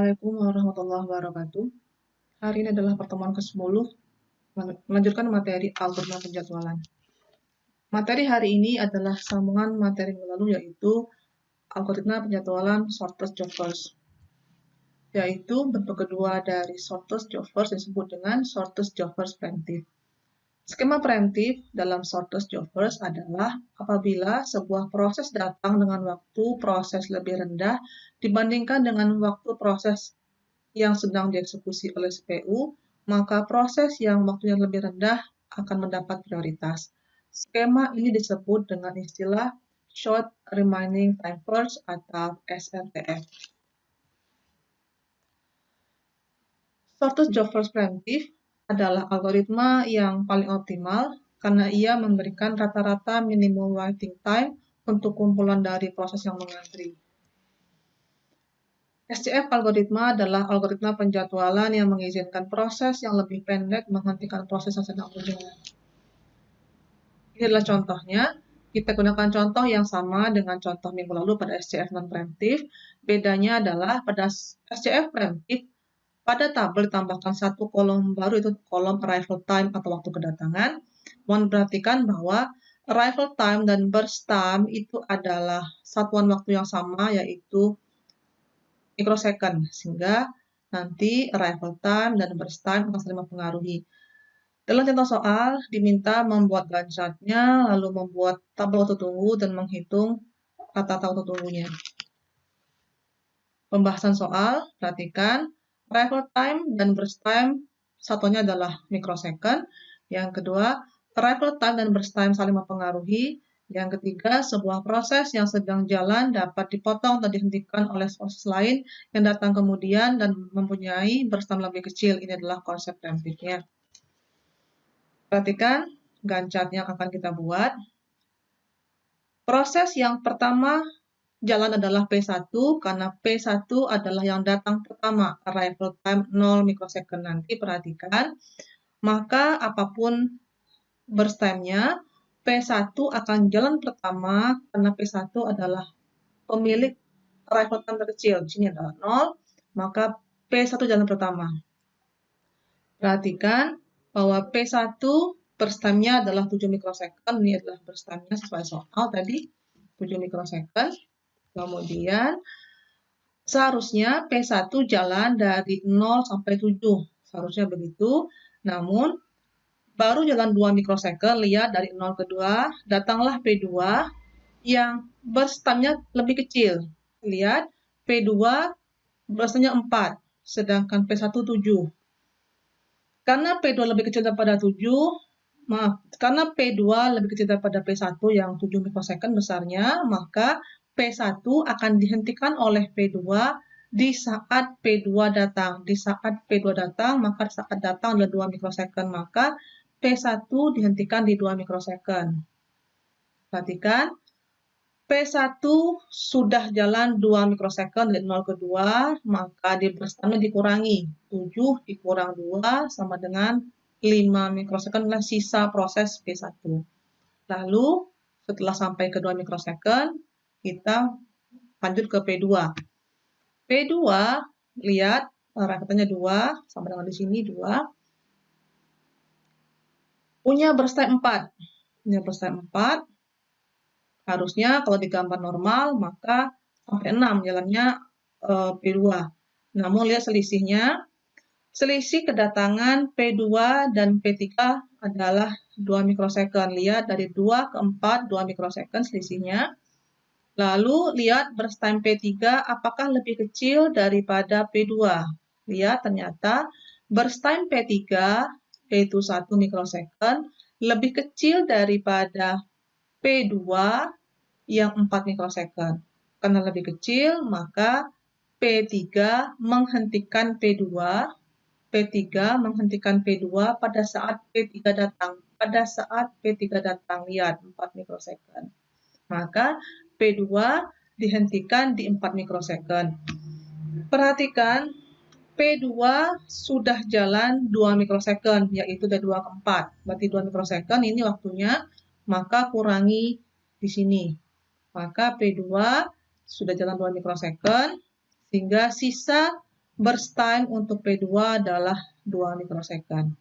Assalamualaikum warahmatullahi wabarakatuh. Hari ini adalah pertemuan ke-10 melanjutkan materi algoritma penjadwalan. Materi hari ini adalah sambungan materi yang lalu, yaitu algoritma penjadwalan shortest job first, yaitu bentuk kedua dari shortest job first disebut dengan shortest job first preemptive. Skema preemptif dalam shortest job first adalah apabila sebuah proses datang dengan waktu proses lebih rendah dibandingkan dengan waktu proses yang sedang dieksekusi oleh CPU, maka proses yang waktunya lebih rendah akan mendapat prioritas. Skema ini disebut dengan istilah Short Remaining Time First atau SRTF. Shortest Job First Preemptive adalah algoritma yang paling optimal karena ia memberikan rata-rata minimum waiting time untuk kumpulan dari proses yang mengantri. SCF algoritma adalah algoritma penjadwalan yang mengizinkan proses yang lebih pendek menghentikan proses yang sedang berjalan. Ini adalah contohnya. Kita gunakan contoh yang sama dengan contoh minggu lalu pada SCF non-preemptive. Bedanya adalah pada SCF preemptive, pada tabel ditambahkan satu kolom baru, itu kolom arrival time atau waktu kedatangan. Mohon perhatikan bahwa arrival time dan burst time itu adalah satuan waktu yang sama, yaitu mikrosecond, sehingga nanti arrival time dan burst time akan saling mempengaruhi. Dalam contoh soal, diminta membuat Gantt chart-nya, lalu membuat tabel waktu tunggu dan menghitung rata-rata waktu tunggunya. Pembahasan soal, perhatikan, arrival time dan burst time satuannya adalah mikrosecond. Yang kedua, arrival time dan burst time saling mempengaruhi. Yang ketiga, sebuah proses yang sedang jalan dapat dipotong atau dihentikan oleh proses lain yang datang kemudian dan mempunyai burst time lebih kecil. Ini adalah konsep preemptifnya. Perhatikan Gantt chart yang akan kita buat. Proses yang pertama jalan adalah P1 karena P1 adalah yang datang pertama, arrival time 0 mikrosecond. Nanti perhatikan, maka apapun burst time-nya, P1 akan jalan pertama karena P1 adalah pemilik arrival time terkecil. Di sini adalah 0, maka P1 jalan pertama. Perhatikan bahwa P1 burst time-nya adalah 7 mikrosecond. Ini adalah burst time-nya sesuai soal tadi, 7 mikrosecond. Kemudian seharusnya P1 jalan dari 0 sampai 7. Seharusnya begitu. Namun baru jalan 2 mikrosecond, lihat dari 0 ke 2, datanglah P2 yang burst time-nya lebih kecil. Lihat, P2 burst time-nya 4, sedangkan P1 7. Karena P2 lebih kecil daripada 7, karena P2 lebih kecil daripada P1 yang 7 mikrosecond besarnya, maka P1 akan dihentikan oleh P2 di saat P2 datang. Di saat P2 datang, maka saat datang adalah 2 mikrosecond, maka P1 dihentikan di 2 mikrosecond. Perhatikan, P1 sudah jalan 2 mikrosecond dari 0 ke 2, maka di burst time-nya dikurangi. 7 dikurang 2 sama dengan 5 mikrosecond adalah sisa proses P1. Lalu, setelah sampai ke 2 mikrosecond, kita lanjut ke P2. P2, lihat, raketannya 2, sama dengan di sini 2. Punya burst time 4. Punya burst time 4. Harusnya kalau di gambar normal, maka sampai 6 jalannya P2. Namun lihat selisihnya. Selisih kedatangan P2 dan P3 adalah 2 mikrosecond. Lihat dari 2 ke 4, 2 mikrosecond selisihnya. Lalu lihat burst time P3 apakah lebih kecil daripada P2. Lihat ternyata burst time P3 yaitu 1 mikrosecond lebih kecil daripada P2 yang 4 mikrosecond. Karena lebih kecil, maka P3 menghentikan P2. P3 menghentikan P2 pada saat P3 datang. Pada saat P3 datang, lihat 4 mikrosecond. Maka P2 dihentikan di 4 mikrosecond. Perhatikan, P2 sudah jalan 2 mikrosecond, yaitu dari 2 ke 4. Berarti 2 mikrosecond ini waktunya, maka kurangi di sini. Maka P2 sudah jalan 2 mikrosecond, sehingga sisa burst time untuk P2 adalah 2 mikrosecond.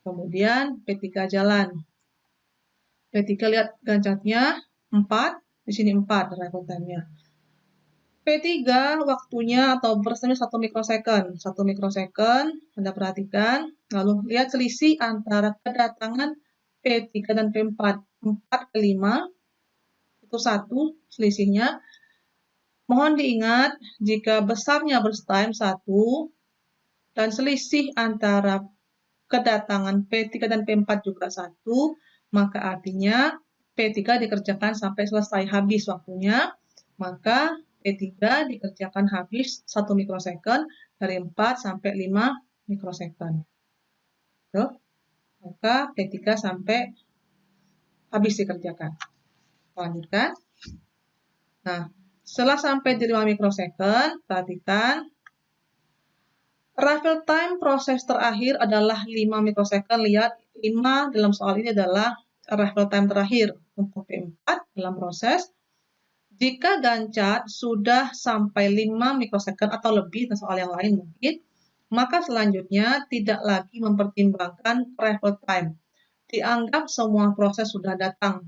Kemudian P3 jalan. P3 lihat gancatnya 4, di sini 4 arrival time-nya. P3 waktunya atau burst-nya 1 mikrosecond. 1 mikrosecond, Anda perhatikan. Lalu lihat selisih antara kedatangan P3 dan P4. 4 ke 5, itu 1 selisihnya. Mohon diingat, jika besarnya burst time 1, dan selisih antara kedatangan P3 dan P4 juga 1, maka artinya P3 dikerjakan sampai selesai habis waktunya, maka P3 dikerjakan habis 1 mikrosecond dari 4 sampai 5 mikrosecond. Tuh. Maka P3 sampai habis dikerjakan. Lanjutkan. Nah, setelah sampai di 5 mikrosecond, perhatikan arrival time proses terakhir adalah 5 mikrosecond. Lihat, 5 dalam soal ini adalah arrival time terakhir untuk P4 dalam proses. Jika gancat sudah sampai 5 mikrosecond atau lebih, soal yang lain mungkin, maka selanjutnya tidak lagi mempertimbangkan arrival time. Dianggap semua proses sudah datang.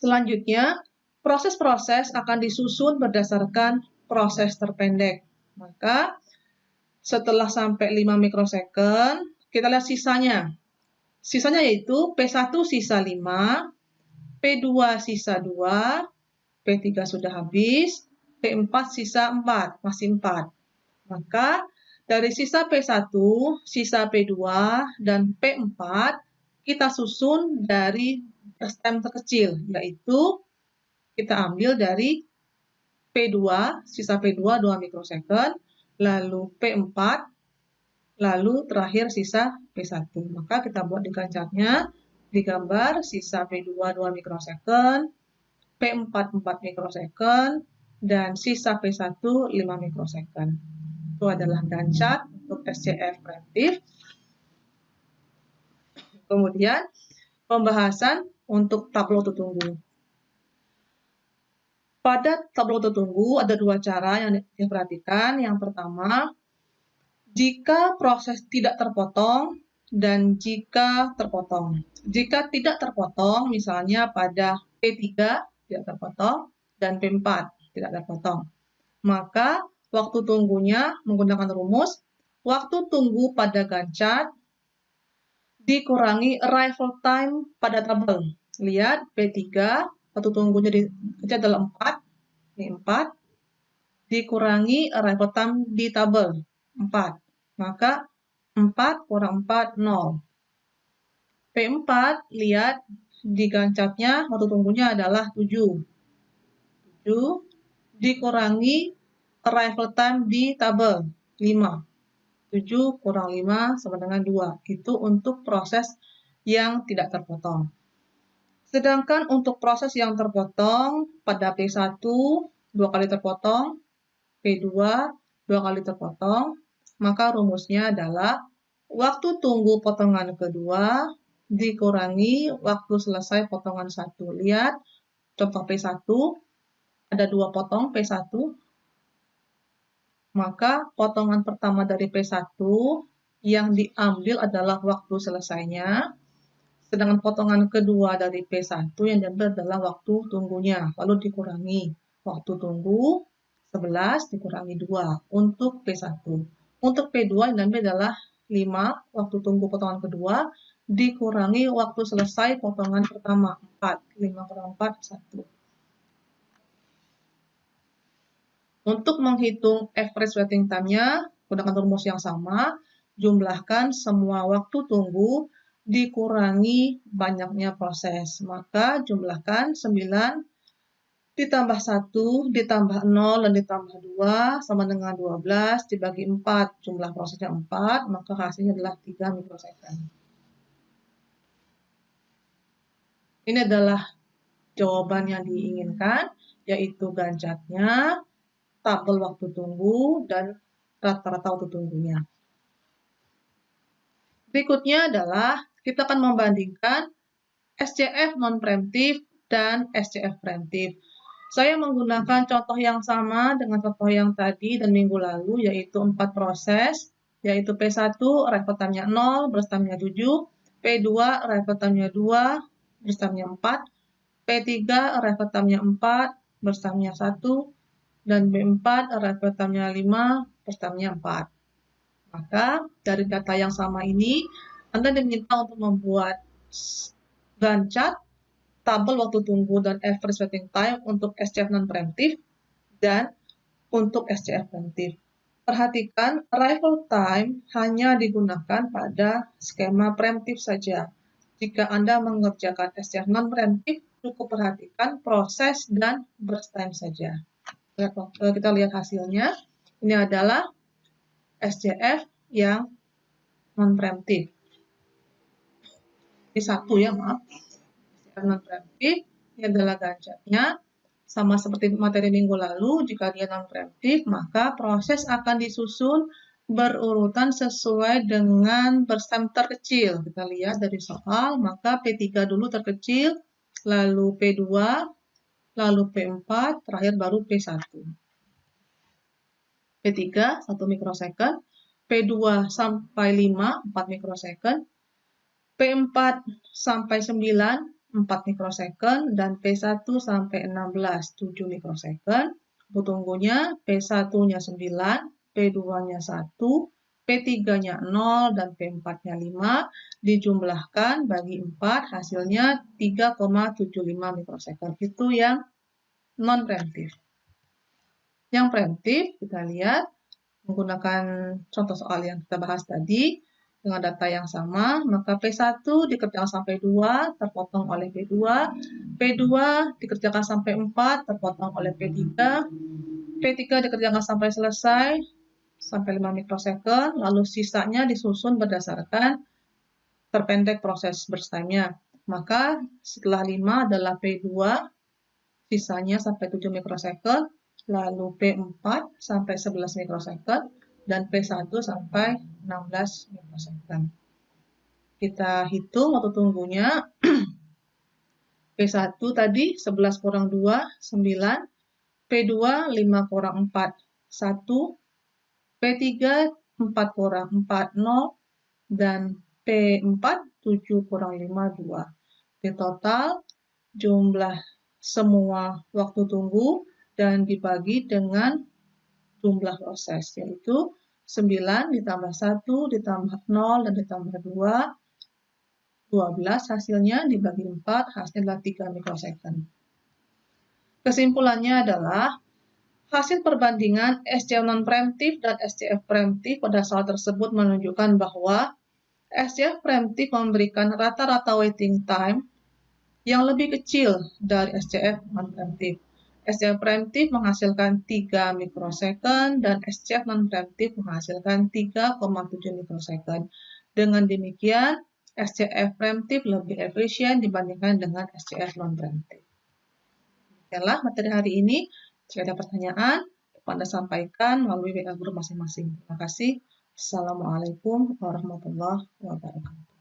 Selanjutnya, proses-proses akan disusun berdasarkan proses terpendek. Maka, setelah sampai 5 mikrosecond, kita lihat sisanya. Sisanya yaitu P1 sisa 5, P2 sisa 2, P3 sudah habis, P4 sisa 4, masih 4. Maka, dari sisa P1, sisa P2, dan P4, kita susun dari burst time terkecil, yaitu kita ambil dari P2, sisa P2 2 mikrosecond, lalu P4, lalu terakhir sisa P1. Maka kita buat di gancatnya, digambar sisa P2 2 mikrosecond, P4 4 mikrosecond, dan sisa P1 5 mikrosecond. Itu adalah gancat untuk SCF preemptif. Kemudian, pembahasan untuk tabel waktu tunggu. Pada tabel waktu tunggu ada 2 cara yang diperhatikan. Yang pertama, jika proses tidak terpotong dan jika terpotong. Jika tidak terpotong, misalnya pada P3 tidak terpotong dan P4 tidak terpotong, maka waktu tunggunya menggunakan rumus waktu tunggu pada gancat dikurangi arrival time pada tabel. Lihat P3, waktu tunggunya digancat adalah 4, ini 4, dikurangi arrival time di tabel 4. Maka 4 kurang 4, 0. P4, lihat di gancatnya waktu tunggunya adalah 7. 7 dikurangi arrival time di tabel 5. 7 kurang 5 sama dengan 2. Itu untuk proses yang tidak terpotong. Sedangkan untuk proses yang terpotong, pada P1 2 kali terpotong, P2 2 kali terpotong, maka rumusnya adalah waktu tunggu potongan kedua dikurangi waktu selesai potongan 1. Lihat contoh P1, ada 2 potong P1, maka potongan pertama dari P1 yang diambil adalah waktu selesainya, sedangkan potongan kedua dari P1 yang diambil adalah waktu tunggunya, lalu dikurangi waktu tunggu 11 dikurangi 2 untuk P1. Untuk P2 yang diambil adalah 5, waktu tunggu potongan kedua, dikurangi waktu selesai potongan pertama, 4. 5 kurang 4, 1. Untuk menghitung average waiting time-nya, gunakan rumus yang sama, jumlahkan semua waktu tunggu dikurangi banyaknya proses. Maka jumlahkan 9 ditambah 1, ditambah 0, dan ditambah 2 sama dengan 12, dibagi 4. Jumlah prosesnya 4, maka hasilnya adalah 3 mikrosecond. Ini adalah jawaban yang diinginkan, yaitu gancatnya, tabel waktu tunggu, dan rata-rata waktu tunggunya. Berikutnya adalah kita akan membandingkan SCF non-preemptif dan SCF preemptif. Saya menggunakan contoh yang sama dengan contoh yang tadi dan minggu lalu, yaitu 4 proses, yaitu P1 reference time-nya 0, burst time-nya 7, P2 reference time-nya 2, burst time-nya 4, P3 reference time-nya 4, burst time-nya 1, dan B4 reference time-nya 5, burst time-nya 4. Maka dari data yang sama ini, Anda diminta untuk membuat Gantt chart, tabel waktu tunggu dan average waiting time untuk SCF non-preemptive dan untuk SCF preemptive. Perhatikan, arrival time hanya digunakan pada skema preemptive saja. Jika Anda mengerjakan SCF non-preemptive, cukup perhatikan proses dan burst time saja. Kita lihat hasilnya. Ini adalah SCF yang non-preemptive. Ini satu ya, maaf. SCF non-preemptive, ini adalah Gantt chart-nya. Sama seperti materi minggu lalu, jika dia non-preemptive, maka proses akan disusun berurutan sesuai dengan burst time terkecil. Kita lihat dari soal, maka P3 dulu terkecil, lalu P2, lalu P4, terakhir baru P1. P3, 1 mikrosecond, P2 sampai 5, 4 mikrosecond, P4 sampai 9, 4 mikrosecond, dan P1 sampai 16, 7 mikrosecond. Waktu tunggunya P1-nya 9, P2-nya 1, P3-nya 0, dan P4-nya 5. Dijumlahkan bagi 4, hasilnya 3,75 mikrosecond. Itu yang non-preemptive. Yang preemptive, kita lihat menggunakan contoh soal yang kita bahas tadi, dengan data yang sama, maka P1 dikerjakan sampai 2, terpotong oleh P2, P2 dikerjakan sampai 4, terpotong oleh P3, P3 dikerjakan sampai selesai, sampai 5 mikrosecond, lalu sisanya disusun berdasarkan terpendek proses burst time-nya. Maka setelah 5 adalah P2, sisanya sampai 7 mikrosecond, lalu P4 sampai 11 mikrosecond, dan P1 sampai 16 mikrosecond. Kita hitung waktu tunggunya. P1 tadi 11 kurang 2, 9. P2 5 kurang 4, 1. P3 4 kurang 4, 0. Dan P4 7 kurang 5, 2. Di total jumlah semua waktu tunggu dan dibagi dengan jumlah proses, yaitu 9 ditambah 1 ditambah 0 dan ditambah 2, 12, hasilnya dibagi 4, hasilnya adalah 3 mikrosecond. Kesimpulannya adalah, hasil perbandingan SCF non-preemptive dan SCF preemptive pada soal tersebut menunjukkan bahwa SCF preemptive memberikan rata-rata waiting time yang lebih kecil dari SCF non-preemptive. SCF preemptive menghasilkan 3 mikrosecond dan SCF non-preemptive menghasilkan 3,7 mikrosecond. Dengan demikian, SCF preemptive lebih efisien dibandingkan dengan SCF non-preemptive. Demikianlah materi hari ini. Jika ada pertanyaan, Anda sampaikan melalui WA group masing-masing. Terima kasih. Assalamualaikum warahmatullahi wabarakatuh.